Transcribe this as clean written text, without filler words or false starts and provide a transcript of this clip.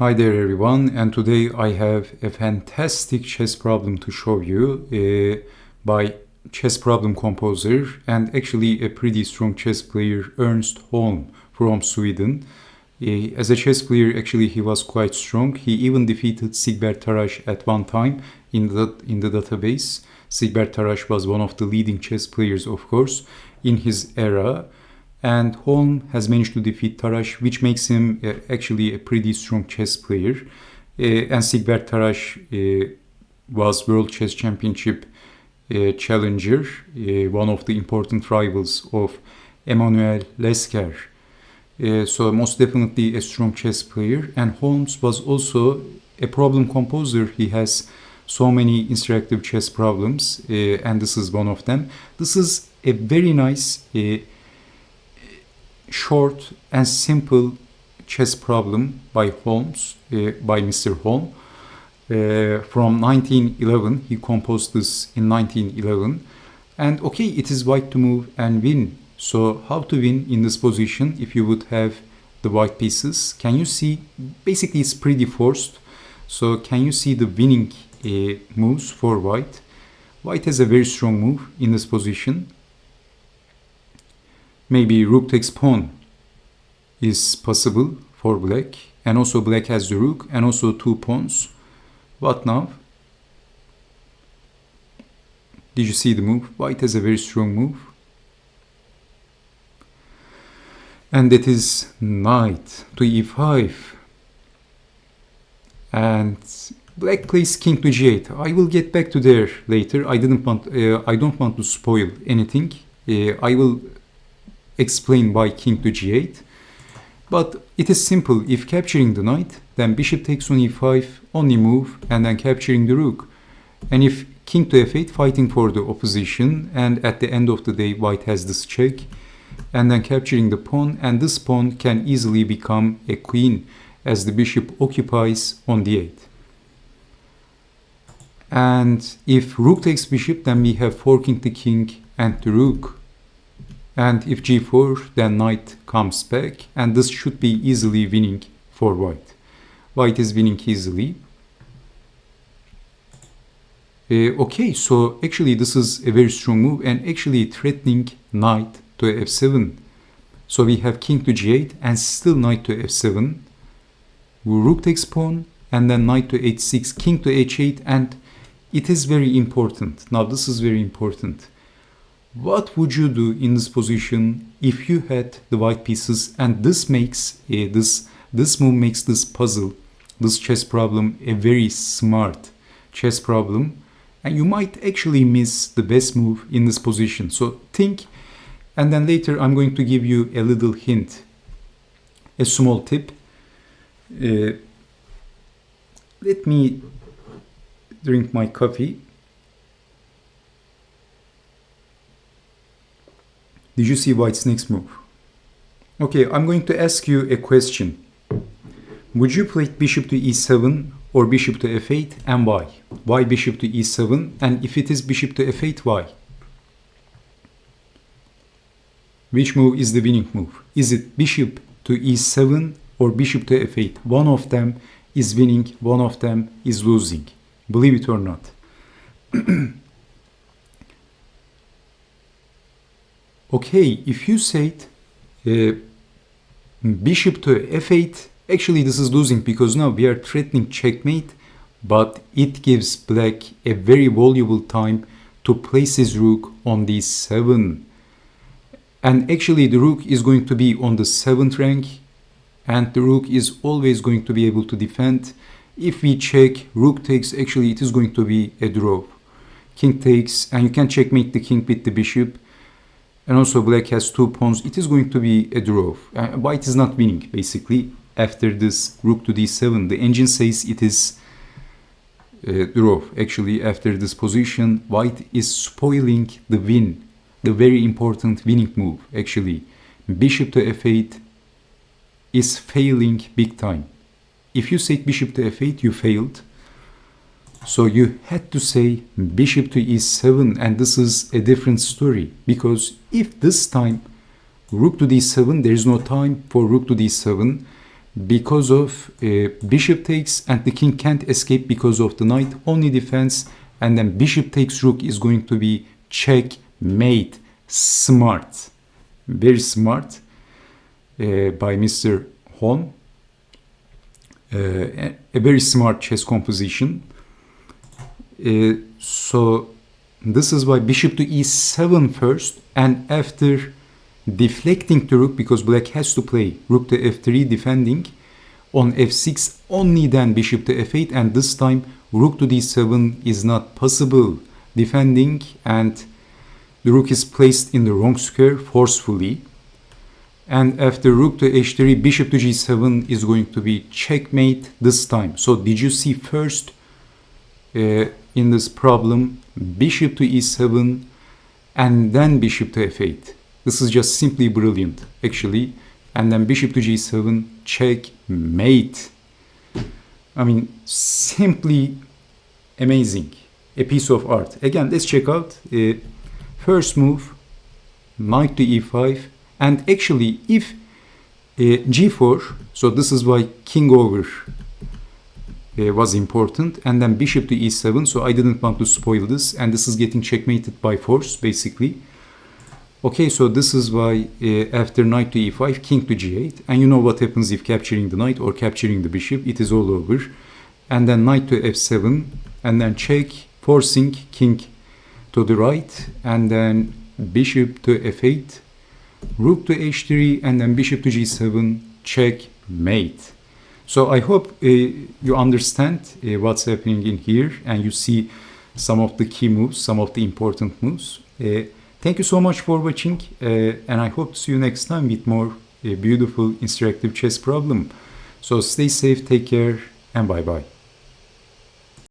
Hi there everyone, and today I have a fantastic chess problem to show you by chess problem composer and actually a pretty strong chess player Ernst Holm from Sweden. As a chess player, actually he was quite strong. He even defeated Sigbert Tarrasch at one time in the database. Sigbert Tarrasch was one of the leading chess players, of course, in his era. And Holm has managed to defeat Tarrasch, which makes him actually a pretty strong chess player. And Sigbert Tarrasch was World Chess Championship challenger, one of the important rivals of Emanuel Lesker. So most definitely a strong chess player. And Holmes was also a problem composer. He has so many interactive chess problems, and this is one of them. This is a very nice short and simple chess problem by Mr. Holm. From 1911, he composed this in 1911. And okay, it is white to move and win. So how to win in this position if you would have the white pieces? Can you see? Basically, it's pretty forced. So can you see the winning moves for white? White has a very strong move in this position. Maybe rook takes pawn is possible for black. And also black has the rook and also two pawns. What now? Did you see the move? White has a very strong move. And that is knight to e5. And black plays king to g8. I will get back to there later. I don't want to spoil anything. I will explain why king to g8, but it is simple. If capturing the knight, then bishop takes on e5, only move, and then capturing the rook. And if king to f8, fighting for the opposition, and at the end of the day white has this check, and then capturing the pawn, and this pawn can easily become a queen as the bishop occupies on d8. And if rook takes bishop, then we have forking the king and the rook. And if g4, then knight comes back, and this should be easily winning for white. White is winning easily. Okay, so actually this is a very strong move and actually threatening knight to f7. So we have king to g8 and still knight to f7. Rook takes pawn and then knight to h6, king to h8, and it is very important. Now this is very important. What would you do in this position if you had the white pieces and this makes this move makes this puzzle, this chess problem, a very smart chess problem, and you might actually miss the best move in this position. So think, and then later I'm going to give you a little hint, a small tip. Let me drink my coffee. Did you see white's next move? Okay, I'm going to ask you a question. Would you play bishop to e7 or bishop to f8, and why? Why bishop to e7? And if it is bishop to f8, why? Which move is the winning move? Is it bishop to e7 or bishop to f8? One of them is winning, one of them is losing. Believe it or not. Okay, if you said bishop to f8, actually this is losing because now we are threatening checkmate, but it gives black a very valuable time to place his rook on d7. And actually the rook is going to be on the 7th rank, and the rook is always going to be able to defend. If we check, rook takes, actually it is going to be a draw. King takes, and you can checkmate the king with the bishop. And also black has two pawns. It is going to be a draw. White is not winning, basically. After this rook to d7, the engine says it is a draw. Actually, after this position, white is spoiling the win, the very important winning move. Actually, bishop to f8 is failing big time. If you said bishop to f8, you failed. So you had to say bishop to e7, and this is a different story, because if this time rook to d7, there is no time for rook to d7, because of bishop takes, and the king can't escape because of the knight, only defense, and then bishop takes rook is going to be checkmate. Smart, very smart by Mr. Holm. A very smart chess composition. So this is why bishop to e7 first, and after deflecting the rook, because black has to play rook to f3 defending on f6, only then bishop to f8, and this time rook to d7 is not possible defending, and the rook is placed in the wrong square forcefully. And after rook to h3, bishop to g7 is going to be checkmate this time. So did you see first in this problem bishop to e7 and then bishop to f8? This is just simply brilliant, actually. And then bishop to g7, checkmate. I mean, simply amazing. A piece of art. Again, let's check out first move, knight to e5. And actually, if g4, so this is why king over was important, and then bishop to e7, so I didn't want to spoil this, and this is getting checkmated by force, basically. Okay, so this is why after knight to e5, king to g8, and you know what happens if capturing the knight or capturing the bishop, it is all over. And then knight to f7, and then check, forcing king to the right, and then bishop to f8, rook to h3, and then bishop to g7, checkmate. So I hope you understand what's happening in here, and you see some of the key moves, some of the important moves. Thank you so much for watching, and I hope to see you next time with more beautiful interactive chess problem. So stay safe, take care, and bye-bye.